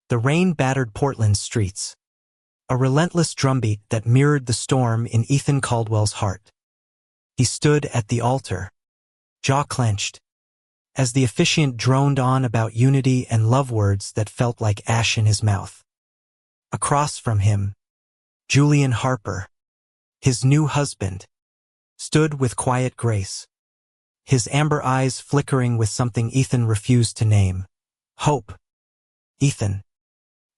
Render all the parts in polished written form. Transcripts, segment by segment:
The rain battered Portland's streets, a relentless drumbeat that mirrored the storm in Ethan Caldwell's heart. He stood at the altar, jaw clenched, as the officiant droned on about unity and love words that felt like ash in his mouth. Across from him, Julian Harper, his new husband, stood with quiet grace, his amber eyes flickering with something Ethan refused to name. Hope. Ethan,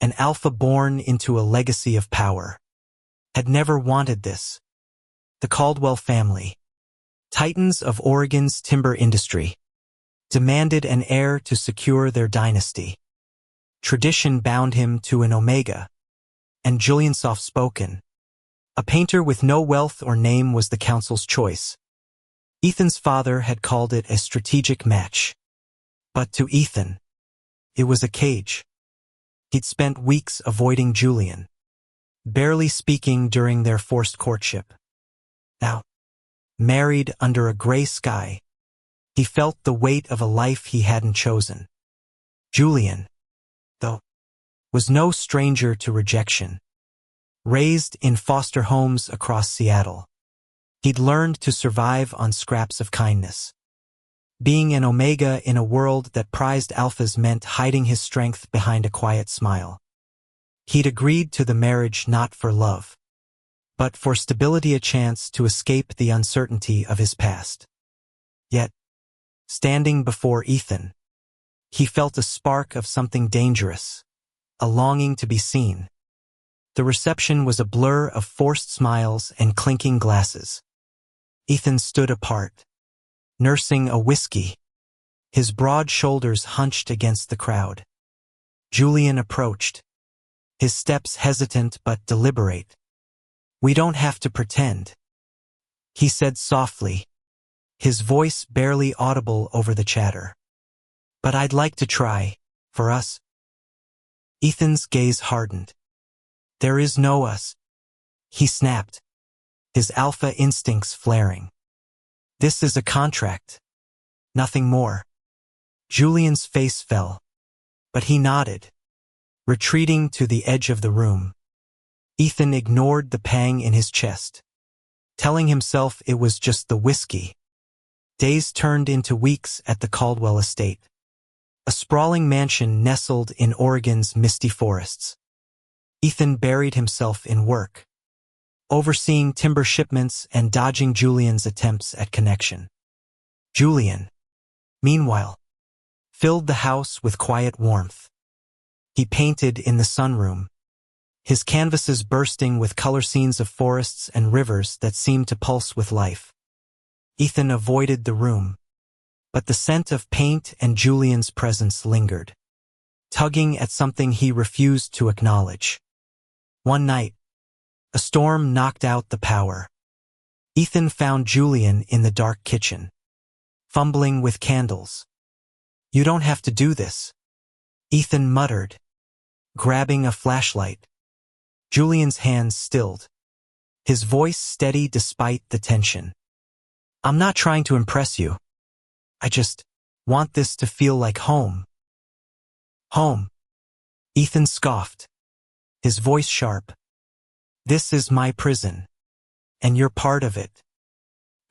an alpha born into a legacy of power, had never wanted this. The Caldwell family, titans of Oregon's timber industry, demanded an heir to secure their dynasty. Tradition bound him to an Omega, and Julian soft-spoken. A painter with no wealth or name was the council's choice. Ethan's father had called it a strategic match. But to Ethan, it was a cage. He'd spent weeks avoiding Julian, barely speaking during their forced courtship. Now, married under a gray sky, he felt the weight of a life he hadn't chosen. Julian, though, was no stranger to rejection. Raised in foster homes across Seattle, he'd learned to survive on scraps of kindness. Being an Omega in a world that prized alphas meant hiding his strength behind a quiet smile. He'd agreed to the marriage not for love, but for stability, a chance to escape the uncertainty of his past. Yet, standing before Ethan, he felt a spark of something dangerous, a longing to be seen. The reception was a blur of forced smiles and clinking glasses. Ethan stood apart, nursing a whiskey, his broad shoulders hunched against the crowd. Julian approached, his steps hesitant but deliberate. "We don't have to pretend," he said softly, his voice barely audible over the chatter. "But I'd like to try, for us." Ethan's gaze hardened. "There is no us," he snapped, his alpha instincts flaring. "This is a contract. Nothing more." Julian's face fell, but he nodded, retreating to the edge of the room. Ethan ignored the pang in his chest, telling himself it was just the whiskey. Days turned into weeks at the Caldwell estate, a sprawling mansion nestled in Oregon's misty forests. Ethan buried himself in work, overseeing timber shipments and dodging Julian's attempts at connection. Julian, meanwhile, filled the house with quiet warmth. He painted in the sunroom, his canvases bursting with color scenes of forests and rivers that seemed to pulse with life. Ethan avoided the room, but the scent of paint and Julian's presence lingered, tugging at something he refused to acknowledge. One night, a storm knocked out the power. Ethan found Julian in the dark kitchen, fumbling with candles. "You don't have to do this," Ethan muttered, grabbing a flashlight. Julian's hands stilled, his voice steady despite the tension. "I'm not trying to impress you. I just want this to feel like home." "Home?" Ethan scoffed, his voice sharp. "This is my prison, and you're part of it."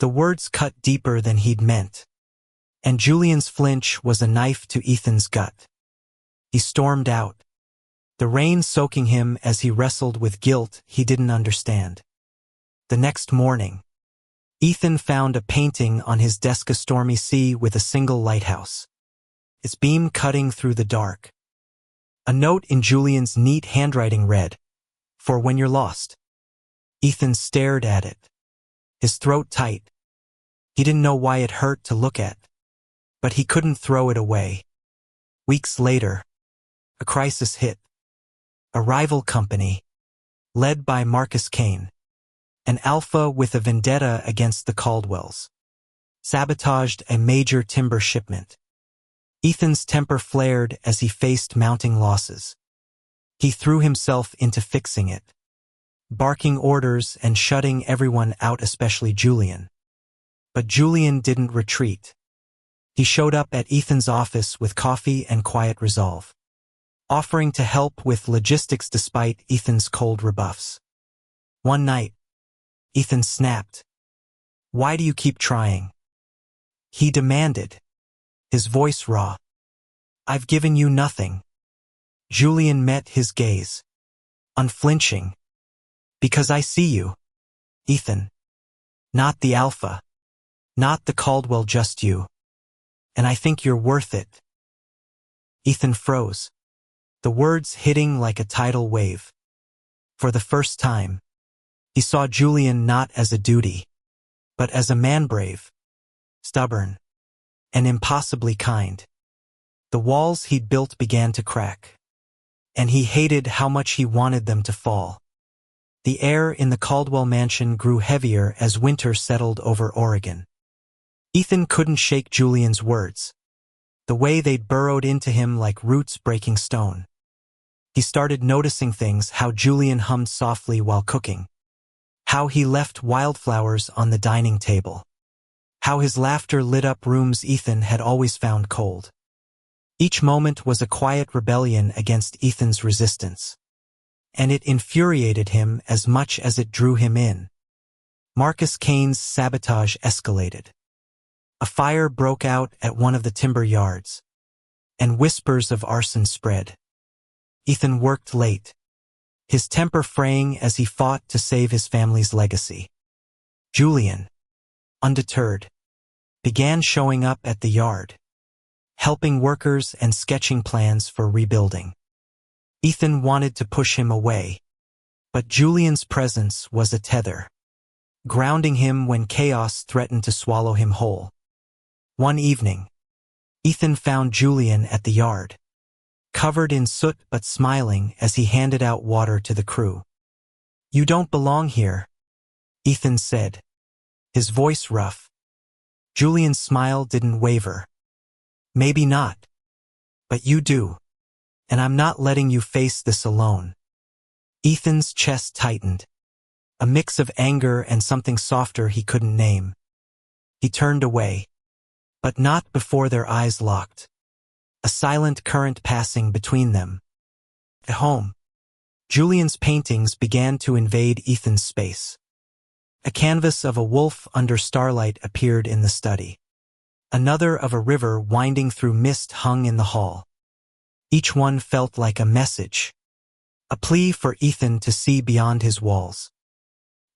The words cut deeper than he'd meant, and Julian's flinch was a knife to Ethan's gut. He stormed out, the rain soaking him as he wrestled with guilt he didn't understand. The next morning, Ethan found a painting on his desk, a stormy sea with a single lighthouse, its beam cutting through the dark. A note in Julian's neat handwriting read, "For when you're lost." Ethan stared at it, his throat tight. He didn't know why it hurt to look at, but he couldn't throw it away. Weeks later, a crisis hit. A rival company, led by Marcus Kane, an alpha with a vendetta against the Caldwells, sabotaged a major timber shipment. Ethan's temper flared as he faced mounting losses. He threw himself into fixing it, barking orders and shutting everyone out, especially Julian. But Julian didn't retreat. He showed up at Ethan's office with coffee and quiet resolve. offering to help with logistics despite Ethan's cold rebuffs. One night, Ethan snapped. "Why do you keep trying?" he demanded, his voice raw. "I've given you nothing." Julian met his gaze, unflinching. "Because I see you, Ethan. Not the alpha. Not the Caldwell, just you. And I think you're worth it." Ethan froze, the words hitting like a tidal wave. For the first time, he saw Julian not as a duty, but as a man brave, stubborn, and impossibly kind. The walls he'd built began to crack, and he hated how much he wanted them to fall. The air in the Caldwell mansion grew heavier as winter settled over Oregon. Ethan couldn't shake Julian's words, the way they'd burrowed into him like roots breaking stone. He started noticing things: how Julian hummed softly while cooking, how he left wildflowers on the dining table, how his laughter lit up rooms Ethan had always found cold. Each moment was a quiet rebellion against Ethan's resistance, and it infuriated him as much as it drew him in. Marcus Kane's sabotage escalated. A fire broke out at one of the timber yards, and whispers of arson spread. Ethan worked late, his temper fraying as he fought to save his family's legacy. Julian, undeterred, began showing up at the yard, helping workers and sketching plans for rebuilding. Ethan wanted to push him away, but Julian's presence was a tether, grounding him when chaos threatened to swallow him whole. One evening, Ethan found Julian at the yard, covered in soot but smiling as he handed out water to the crew. "You don't belong here," Ethan said, his voice rough. Julian's smile didn't waver. "Maybe not. But you do. And I'm not letting you face this alone." Ethan's chest tightened, a mix of anger and something softer he couldn't name. He turned away, but not before their eyes locked, a silent current passing between them. At home, Julian's paintings began to invade Ethan's space. A canvas of a wolf under starlight appeared in the study. Another of a river winding through mist hung in the hall. Each one felt like a message, a plea for Ethan to see beyond his walls.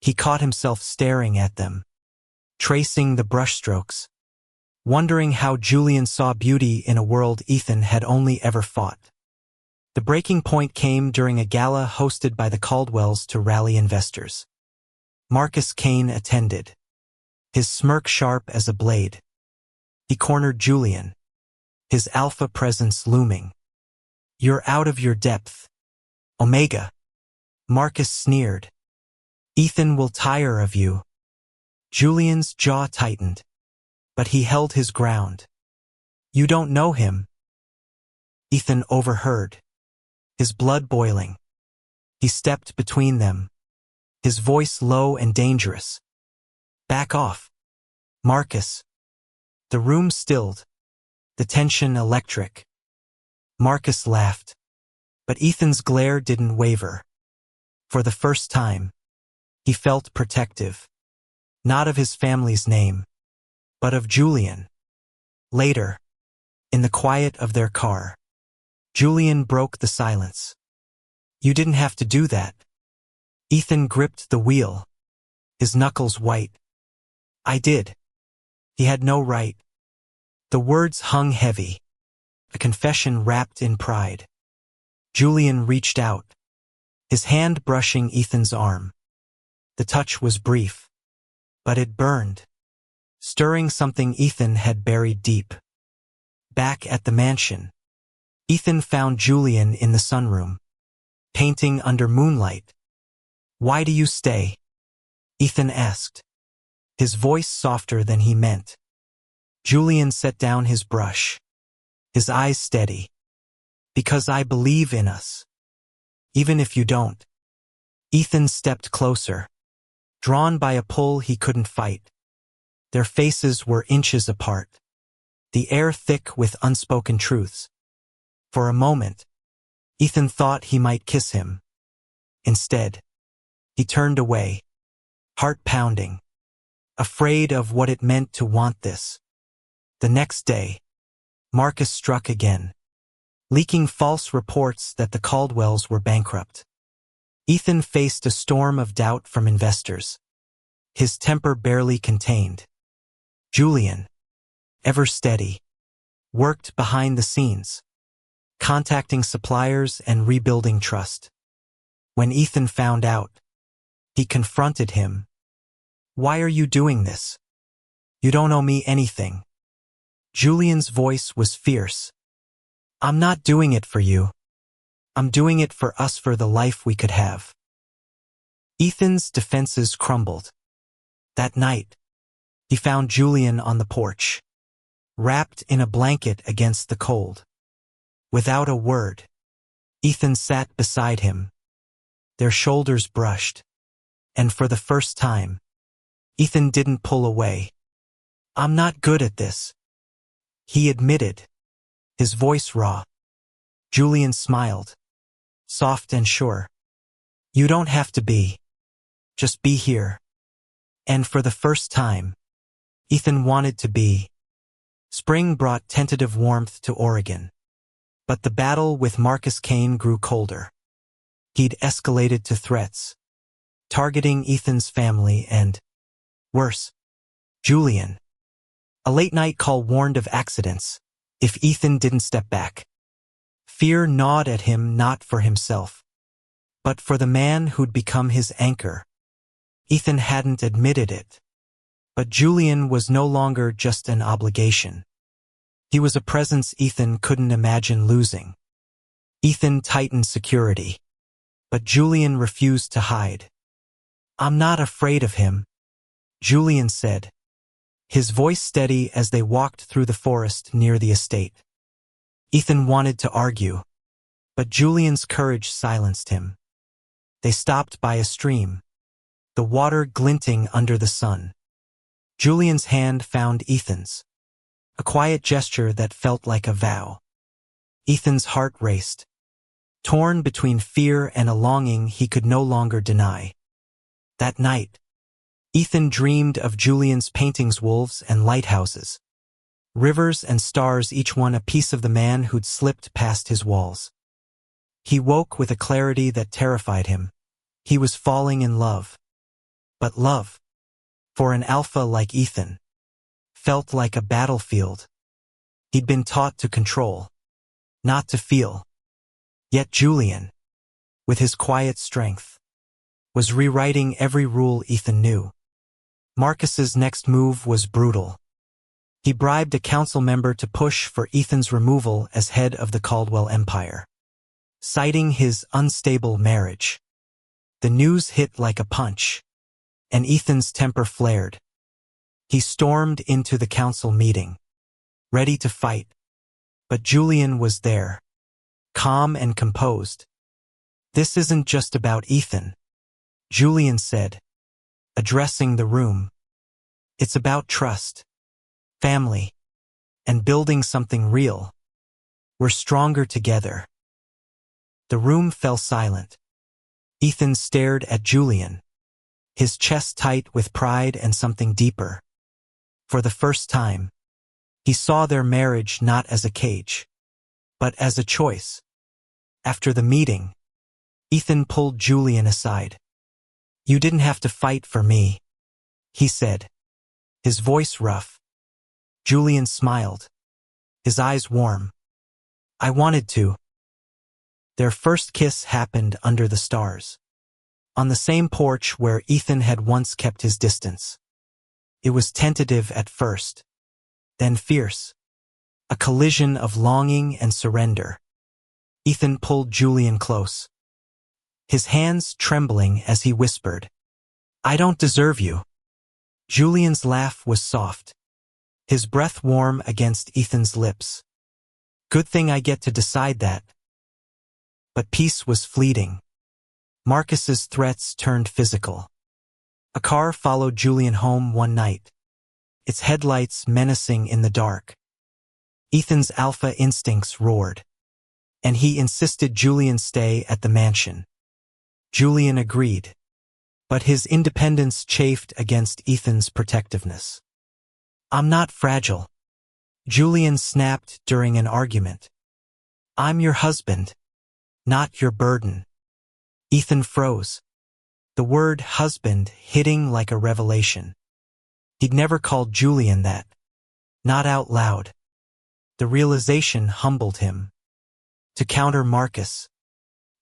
He caught himself staring at them, tracing the brushstrokes, wondering how Julian saw beauty in a world Ethan had only ever fought. The breaking point came during a gala hosted by the Caldwells to rally investors. Marcus Kane attended, his smirk sharp as a blade. He cornered Julian, his alpha presence looming. "You're out of your depth, Omega," Marcus sneered. "Ethan will tire of you." Julian's jaw tightened, but he held his ground. "You don't know him." Ethan overheard, his blood boiling. He stepped between them, his voice low and dangerous. "Back off, Marcus." The room stilled, the tension electric. Marcus laughed, but Ethan's glare didn't waver. For the first time, he felt protective, not of his family's name, but of Julian. Later, in the quiet of their car, Julian broke the silence. "You didn't have to do that." Ethan gripped the wheel, his knuckles white. "I did." He had no right. The words hung heavy, a confession wrapped in pride. Julian reached out, his hand brushing Ethan's arm. The touch was brief, but it burned, stirring something Ethan had buried deep. Back at the mansion, Ethan found Julian in the sunroom, painting under moonlight. "Why do you stay?" Ethan asked, his voice softer than he meant. Julian set down his brush, his eyes steady. "Because I believe in us. Even if you don't." Ethan stepped closer, drawn by a pull he couldn't fight. Their faces were inches apart, the air thick with unspoken truths. For a moment, Ethan thought he might kiss him. Instead, he turned away, heart pounding, afraid of what it meant to want this. The next day, Marcus struck again, leaking false reports that the Caldwells were bankrupt. Ethan faced a storm of doubt from investors, his temper barely contained. Julian, ever steady, worked behind the scenes, contacting suppliers and rebuilding trust. When Ethan found out, he confronted him. "Why are you doing this? You don't owe me anything." Julian's voice was fierce. "I'm not doing it for you. I'm doing it for us, for the life we could have." Ethan's defenses crumbled. That night, he found Julian on the porch, wrapped in a blanket against the cold. Without a word, Ethan sat beside him. Their shoulders brushed, and for the first time, Ethan didn't pull away. "I'm not good at this," he admitted, his voice raw. Julian smiled, soft and sure. "You don't have to be. Just be here." And for the first time, Ethan wanted to be. Spring brought tentative warmth to Oregon. But the battle with Marcus Kane grew colder. He'd escalated to threats, targeting Ethan's family and, worse, Julian. A late-night call warned of accidents if Ethan didn't step back. Fear gnawed at him, not for himself, but for the man who'd become his anchor. Ethan hadn't admitted it, but Julian was no longer just an obligation. He was a presence Ethan couldn't imagine losing. Ethan tightened security, but Julian refused to hide. "I'm not afraid of him," Julian said, his voice steady as they walked through the forest near the estate. Ethan wanted to argue, but Julian's courage silenced him. They stopped by a stream, the water glinting under the sun. Julian's hand found Ethan's, a quiet gesture that felt like a vow. Ethan's heart raced, torn between fear and a longing he could no longer deny. That night, Ethan dreamed of Julian's paintings, wolves and lighthouses, rivers and stars, each one a piece of the man who'd slipped past his walls. He woke with a clarity that terrified him. He was falling in love. But love, for an alpha like Ethan, felt like a battlefield. He'd been taught to control, not to feel. Yet Julian, with his quiet strength, was rewriting every rule Ethan knew. Marcus's next move was brutal. He bribed a council member to push for Ethan's removal as head of the Caldwell empire, citing his unstable marriage. The news hit like a punch, and Ethan's temper flared. He stormed into the council meeting, ready to fight. But Julian was there, calm and composed. "This isn't just about Ethan," Julian said, addressing the room. "It's about trust, family, and building something real. We're stronger together." The room fell silent. Ethan stared at Julian, his chest tight with pride and something deeper. For the first time, he saw their marriage not as a cage, but as a choice. After the meeting, Ethan pulled Julian aside. "You didn't have to fight for me," he said, his voice rough. Julian smiled, his eyes warm. "I wanted to." Their first kiss happened under the stars, on the same porch where Ethan had once kept his distance. It was tentative at first, then fierce, a collision of longing and surrender. Ethan pulled Julian close, his hands trembling as he whispered, "I don't deserve you." Julian's laugh was soft, his breath warm against Ethan's lips. "Good thing I get to decide that." But peace was fleeting. Marcus's threats turned physical. A car followed Julian home one night, its headlights menacing in the dark. Ethan's alpha instincts roared. and he insisted Julian stay at the mansion. Julian agreed, but his independence chafed against Ethan's protectiveness. "I'm not fragile," Julian snapped during an argument. "I'm your husband, not your burden." Ethan froze, the word husband hitting like a revelation. He'd never called Julian that, not out loud. The realization humbled him. To counter Marcus,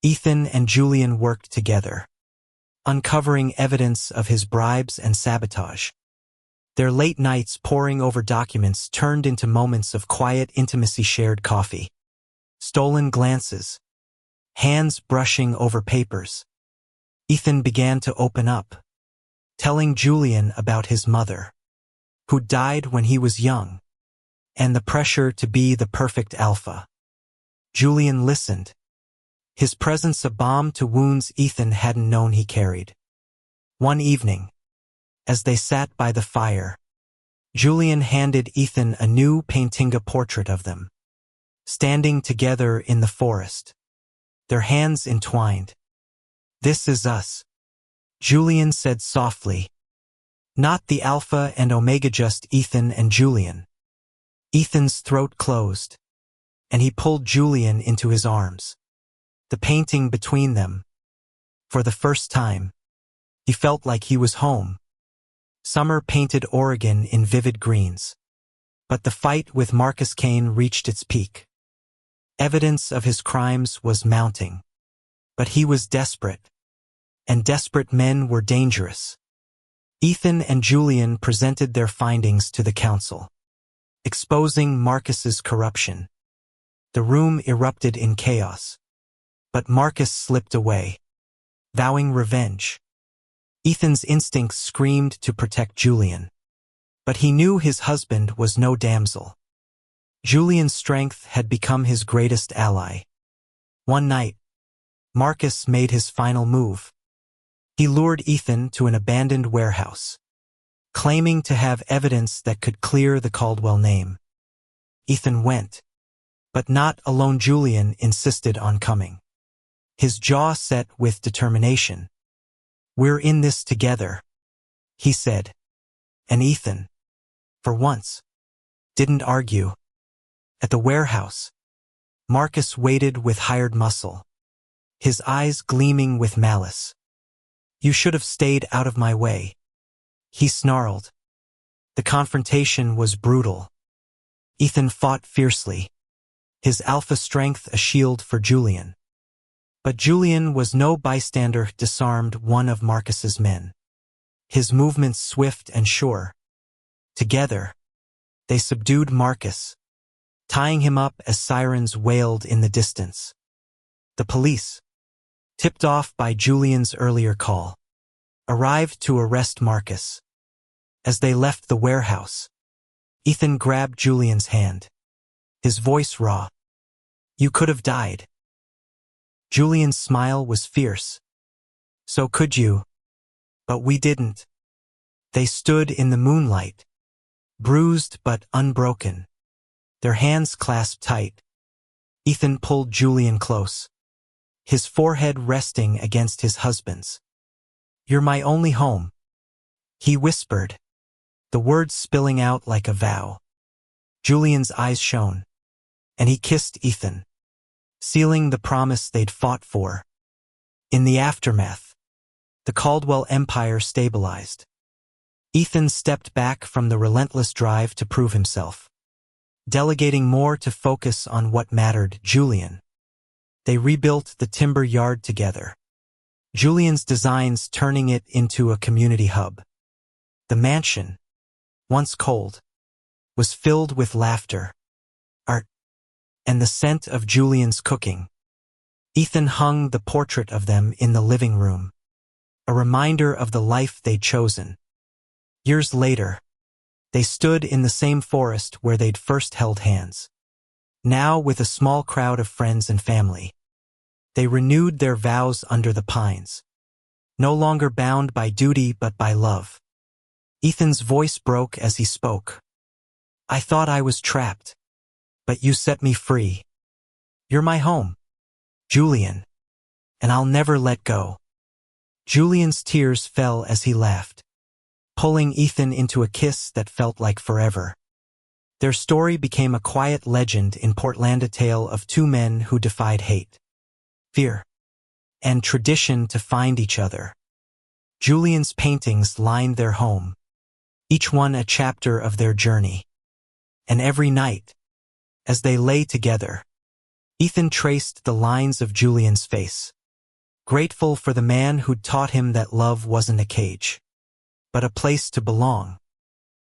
Ethan and Julian worked together, uncovering evidence of his bribes and sabotage. Their late nights poring over documents turned into moments of quiet intimacy, shared coffee, stolen glances, hands brushing over papers. Ethan began to open up, telling Julian about his mother, who died when he was young, and the pressure to be the perfect alpha. Julian listened, his presence a balm to wounds Ethan hadn't known he carried. One evening, as they sat by the fire, Julian handed Ethan a new painting portrait of them, standing together in the forest, their hands entwined. "This is us," Julian said softly. "Not the alpha and omega, just Ethan and Julian." Ethan's throat closed, and he pulled Julian into his arms. The painting between them. For the first time, he felt like he was home. Summer painted Oregon in vivid greens. But the fight with Marcus Kane reached its peak. Evidence of his crimes was mounting. But he was desperate. And desperate men were dangerous. Ethan and Julian presented their findings to the council, exposing Marcus's corruption. The room erupted in chaos. But Marcus slipped away, vowing revenge. Ethan's instincts screamed to protect Julian. But he knew his husband was no damsel. Julian's strength had become his greatest ally. One night, Marcus made his final move. He lured Ethan to an abandoned warehouse, claiming to have evidence that could clear the Caldwell name. Ethan went, but not alone. Julian insisted on coming, his jaw set with determination. "We're in this together," he said. And Ethan, for once, didn't argue. At the warehouse, Marcus waited with hired muscle, his eyes gleaming with malice. "You should have stayed out of my way," he snarled. The confrontation was brutal. Ethan fought fiercely, his alpha strength a shield for Julian. But Julian was no bystander, disarmed one of Marcus's men, his movements swift and sure. Together, they subdued Marcus, tying him up as sirens wailed in the distance. The police, tipped off by Julian's earlier call, arrived to arrest Marcus. As they left the warehouse, Ethan grabbed Julian's hand, his voice raw. "You could have died." Julian's smile was fierce. "So could you. But we didn't." They stood in the moonlight, bruised but unbroken, their hands clasped tight. Ethan pulled Julian close, his forehead resting against his husband's. "You're my only home," he whispered, the words spilling out like a vow. Julian's eyes shone, and he kissed Ethan, sealing the promise they'd fought for. In the aftermath, the Caldwell empire stabilized. Ethan stepped back from the relentless drive to prove himself, delegating more to focus on what mattered. Julian. They rebuilt the timber yard together, Julian's designs turning it into a community hub. The mansion, once cold, was filled with laughter, art, and the scent of Julian's cooking. Ethan hung the portrait of them in the living room, a reminder of the life they'd chosen. Years later, they stood in the same forest where they'd first held hands. Now with a small crowd of friends and family, they renewed their vows under the pines, no longer bound by duty but by love. Ethan's voice broke as he spoke. "I thought I was trapped, but you set me free." You're my home, Julian, and I'll never let go. Julian's tears fell as he laughed, pulling Ethan into a kiss that felt like forever. Their story became a quiet legend in Portland, a tale of two men who defied hate, fear, and tradition to find each other. Julian's paintings lined their home, each one a chapter of their journey. And every night, as they lay together, Ethan traced the lines of Julian's face, grateful for the man who'd taught him that love wasn't a cage, but a place to belong.